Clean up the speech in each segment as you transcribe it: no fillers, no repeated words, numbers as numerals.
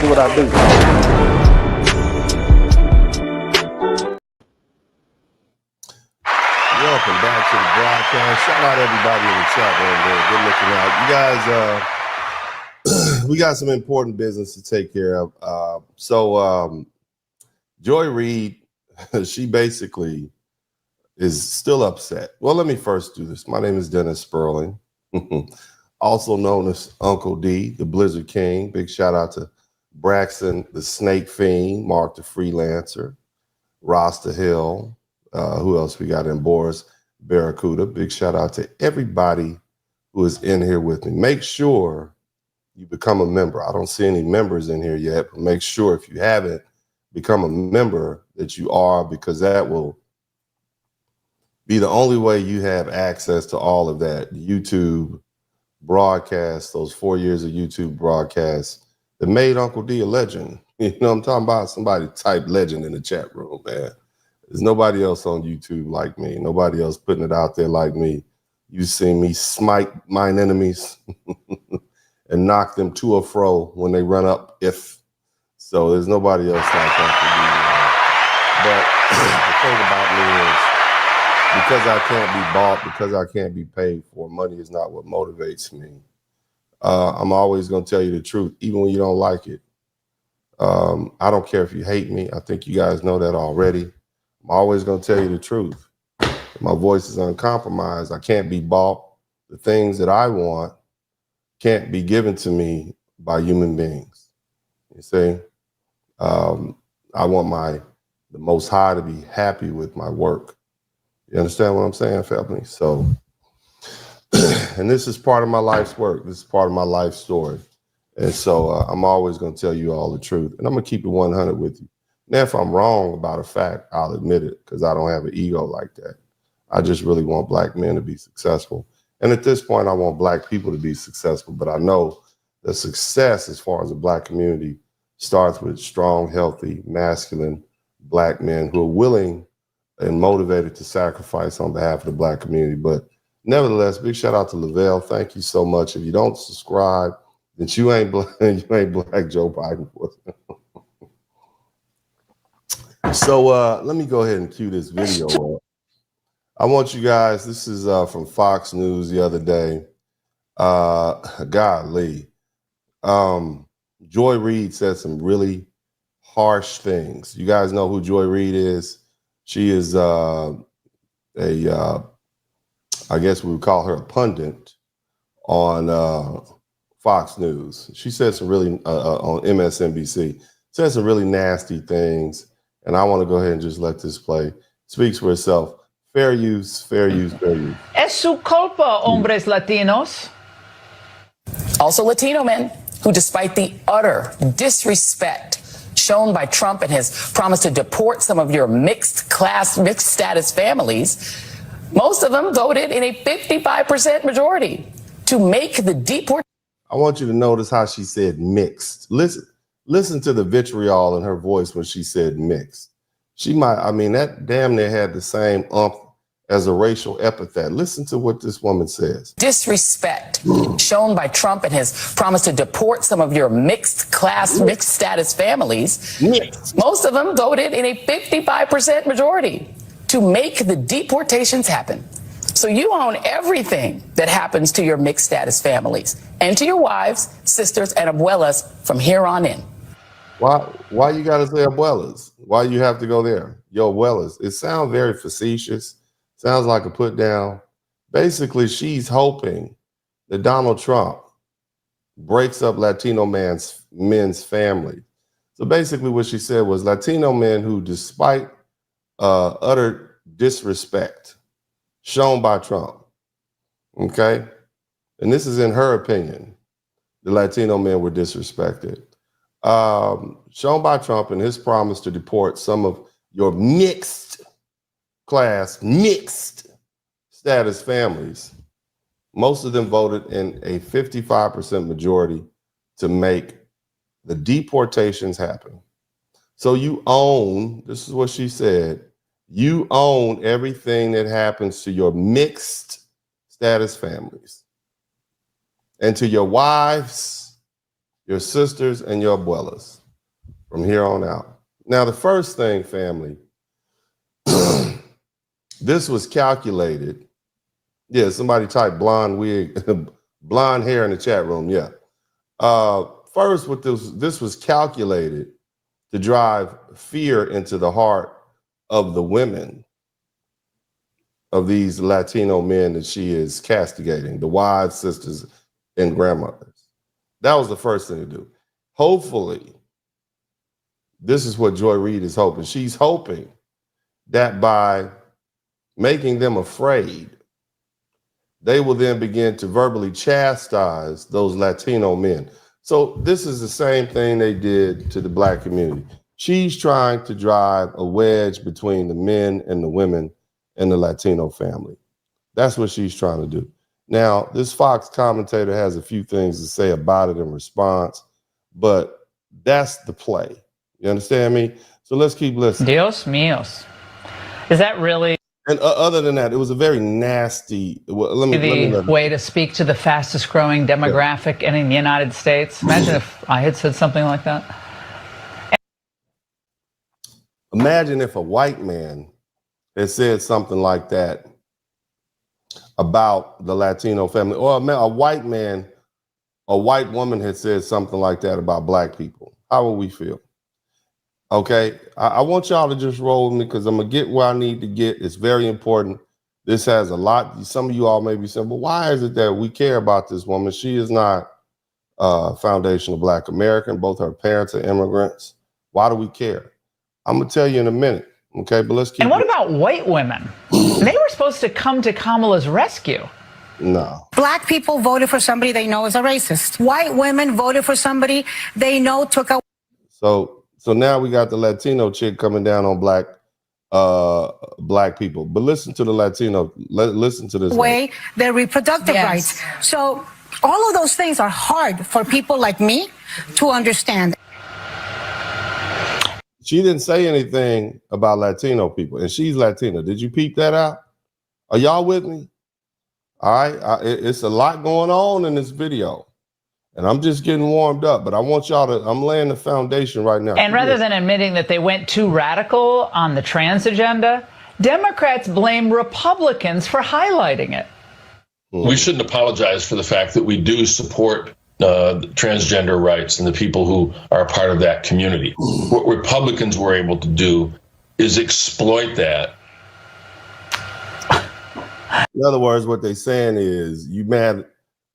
do what I do. Welcome back to the broadcast. Shout out everybody in the chat room there. Good looking out. You guys, we got some important business to take care of. Joy Reid, she basically is still upset. Well, let me first do this. My name is Dennis Spurling, also known as Uncle D, the Blizzard King. Big shout out to Braxton, the Snake Fiend, Mark the Freelancer, Rasta Hill. Who else we got in? Boris Barracuda. Big shout out to everybody who is in here with me. Make sure you become a member. I don't see any members in here yet, but make sure if you haven't become a member that you are, because that will be the only way you have access to all of that YouTube broadcast, those 4 years of YouTube broadcasts that made Uncle D a legend. You know what I'm talking about? Somebody type legend in the chat room, man. There's nobody else on YouTube like me. Nobody else putting it out there like me. You see me smite mine enemies and knock them to or fro when they run up. So there's nobody else like that for me. But the thing about me is, because I can't be bought, because I can't be paid for, money is not what motivates me. I'm always going to tell you the truth, even when you don't like it. I don't care if you hate me. I think you guys know that already. I'm always going to tell you the truth. My voice is uncompromised. I can't be bought. The things that I want can't be given to me by human beings. You see, I want the Most High to be happy with my work. You understand what I'm saying, family? So, and this is part of my life's work. This is part of my life story. And so I'm always going to tell you all the truth. And I'm going to keep it 100 with you. Now, if I'm wrong about a fact, I'll admit it, because I don't have an ego like that. I just really want black men to be successful. And at this point, I want black people to be successful. But I know that success as far as the black community starts with strong, healthy, masculine black men who are willing and motivated to sacrifice on behalf of the black community. But nevertheless, big shout out to Lavelle. Thank you so much. If you don't subscribe, then you ain't black Joe Biden. So let me go ahead and cue this video up. I want you guys, this is from Fox News the other day. Golly. Joy Reid said some really harsh things. You guys know who Joy Reid is? She is I guess we would call her a pundit on Fox News. She said some really, on MSNBC, said some really nasty things. And I want to go ahead and just let this play. Speaks for itself. Fair use, fair use, fair use. Es su culpa, hombres latinos. Also Latino men who, despite the utter disrespect shown by Trump and his promise to deport some of your mixed status families, most of them voted in a 55% majority to make the deportation. I want you to notice how she said mixed. Listen to the vitriol in her voice when she said mixed. She might, I mean, that damn near had the same as a racial epithet. Listen to what this woman says. Disrespect shown by Trump and his promise to deport some of your mixed status families. Mixed. Most of them voted in a 55% majority to make the deportations happen. So you own everything that happens to your mixed status families and to your wives, sisters, and abuelas from here on in. Why you gotta say abuelas? Why you have to go there? Yo, abuelas. It sounds very facetious. Sounds like a put down. Basically, she's hoping that Donald Trump breaks up Latino men's family. So basically what she said was Latino men who, despite utter disrespect shown by Trump, okay? And this is in her opinion, the Latino men were disrespected. Shown by Trump and his promise to deport some of your mixed status families. Most of them voted in a 55% majority to make the deportations happen. So you own, this is what she said, you own everything that happens to your mixed status families and to your wives your sisters, and your abuelas from here on out. Now, the first thing, family, this was calculated. Yeah, somebody typed blonde wig, blonde hair in the chat room. Yeah. First, what this was calculated to drive fear into the heart of the women of these Latino men that she is castigating, the wives, sisters, and grandmothers. That was the first thing to do. Hopefully, this is what Joy Reid is hoping. She's hoping that by making them afraid, they will then begin to verbally chastise those Latino men. So this is the same thing they did to the Black community. She's trying to drive a wedge between the men and the women and the Latino family. That's what she's trying to do. Now, this Fox commentator has a few things to say about it in response, but that's the play. You understand me? So let's keep listening. Dios míos. Is that really And other than that, it was a very nasty. Let me way to speak to the fastest growing demographic in the United States? Imagine if I had said something like that. Imagine if a white man had said something like that about the Latino family, or a white man, a white woman had said something like that about Black people. How would we feel? Okay, I want y'all to just roll with me because I'm gonna get where I need to get. It's very important. This has a lot. Some of you all may be saying, "But why is it that we care about this woman? She is not foundational Black American. Both her parents are immigrants. Why do we care?" I'm gonna tell you in a minute. Okay, but let's keep. And what about white women? They were supposed to come to Kamala's rescue. No. Black people voted for somebody they know is a racist. White women voted for somebody they know took a. So now we got the Latino chick coming down on Black people. But listen to the Latino. Listen to this. Way their reproductive rights. So all of those things are hard for people like me to understand. She didn't say anything about Latino people, and she's Latina. Did you peep that out? Are y'all with me? All right. It's a lot going on in this video, and I'm just getting warmed up, but I want y'all to, I'm laying the foundation right now. And rather than admitting that they went too radical on the trans agenda, Democrats blame Republicans for highlighting it. We shouldn't apologize for the fact that we do support transgender rights and the people who are a part of that community. What Republicans were able to do is exploit that. In other words, what they're saying is you mad.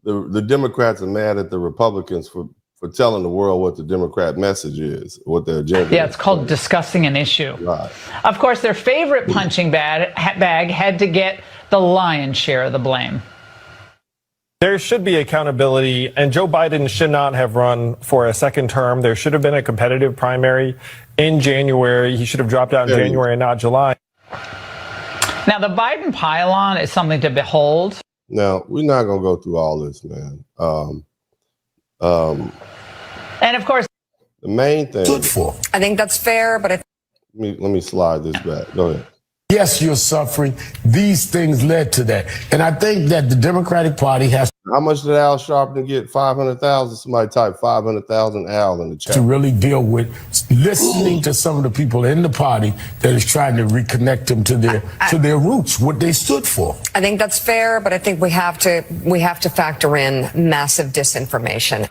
The Democrats are mad at the Republicans for telling the world what the Democrat message is, what their agenda is. Yeah, it's called discussing an issue. Right. Of course, their favorite punching bag had to get the lion's share of the blame. There should be accountability, and Joe Biden should not have run for a second term. There should have been a competitive primary in January. He should have dropped out in January and not July. Now, the Biden pylon is something to behold. Now, we're not going to go through all this, man. And of course, the main thing. I think that's fair, but let me slide this back. Go ahead. Yes, you're suffering. These things led to that. And I think that the Democratic Party has How much did Al Sharpton get? 500,000? Somebody type 500,000 Al in the chat. to really deal with listening to some of the people in the party that is trying to reconnect them to their roots, what they stood for. I think that's fair, but I think we have to factor in massive disinformation.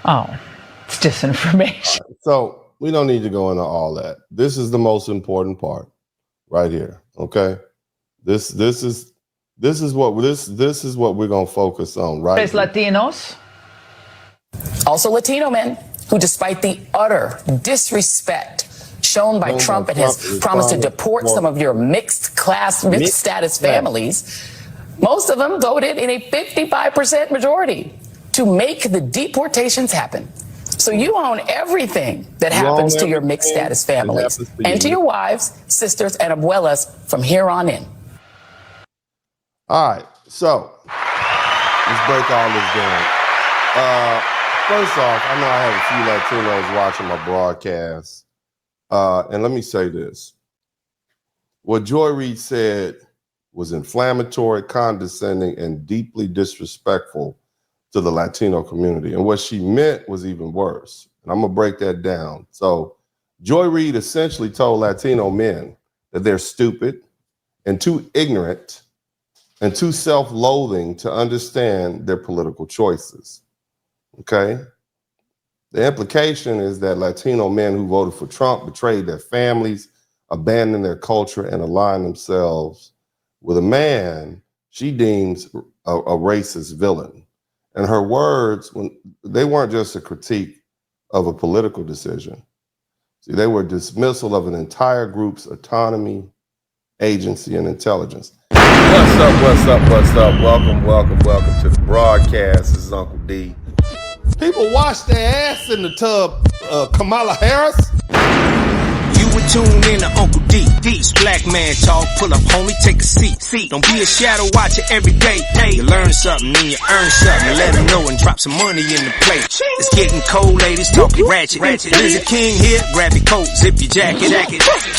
oh, it's disinformation. So we don't need to go into all that. This is the most important part right here. Okay. This is what we're going to focus on, right? There's Latinos. Also Latino men who, despite the utter disrespect shown by Trump and his promise to deport some of your mixed status families, most of them voted in a 55% majority to make the deportations happen. So you own everything that happens to your mixed status families and to your wives, sisters, and abuelas from here on in. All right. So let's break all this down. First off, I know I have a few Latinos watching my broadcast. And let me say this. What Joy Reid said was inflammatory, condescending, and deeply disrespectful to the Latino community. And what she meant was even worse. And I'm going to break that down. So Joy Reid essentially told Latino men that they're stupid and too ignorant and too self-loathing to understand their political choices. Okay? The implication is that Latino men who voted for Trump betrayed their families, abandoned their culture, and aligned themselves with a man she deems a racist villain. And her words, they weren't just a critique of a political decision. See, they were dismissal of an entire group's autonomy, agency, and intelligence. What's up, what's up, what's up? Welcome, welcome, welcome to the broadcast. This is Uncle D. People wash their ass in the tub, Kamala Harris. You would tune in to Uncle D. This black man talk, pull up, homie, take a seat. Don't be a shadow watcher every day. You learn something, then you earn something. Let them know and drop some money in the plate. It's getting cold, ladies, talking ratchet. There's a king here, grab your coat, zip your jacket.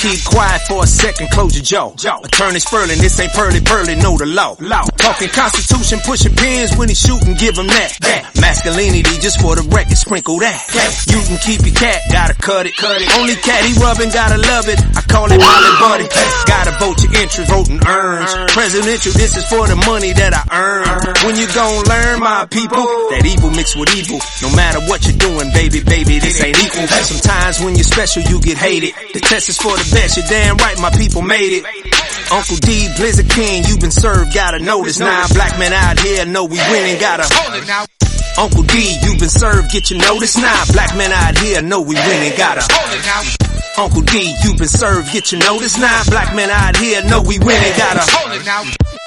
Keep quiet for a second, close your jaw. Attorney Spurling, this ain't pearly, know the law. Talking Constitution, pushing pins when he shooting, give him that. Masculinity, just for the record, sprinkle that. You can keep your cat, gotta cut it. Only cat he rubbing, gotta love it. I call it Molly Buddy. Gotta vote your interest, voting earns. Presidential, this is for the money that I earn. When you gon' learn, my people, that evil mixed with evil. No matter what you're doing, baby, this ain't equal. Sometimes when you're special, you get hated. The test is for the best, you're damn right, my people made it. Uncle D, Blizzard King, you've been served, gotta notice. Now black men out here know we winning, gotta hold it now. Uncle D, you've been served, get your notice. Now black men out here know we winning, gotta hold it now. Uncle D, you've been served, get your notice. Now black men out here know we winning, gotta hold it now.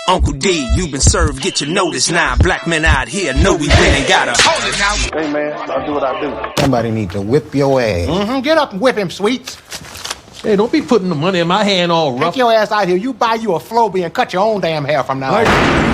Uncle D, you've been served, get your notice. Now black men out here know we winning, gotta hold it now. Hey man, I'll do what I do. Somebody need to whip your ass. Get up and whip him, Sweets. Hey, don't be putting the money in my hand all rough. Take your ass out here. You buy you a Flowbee and cut your own damn hair from now on.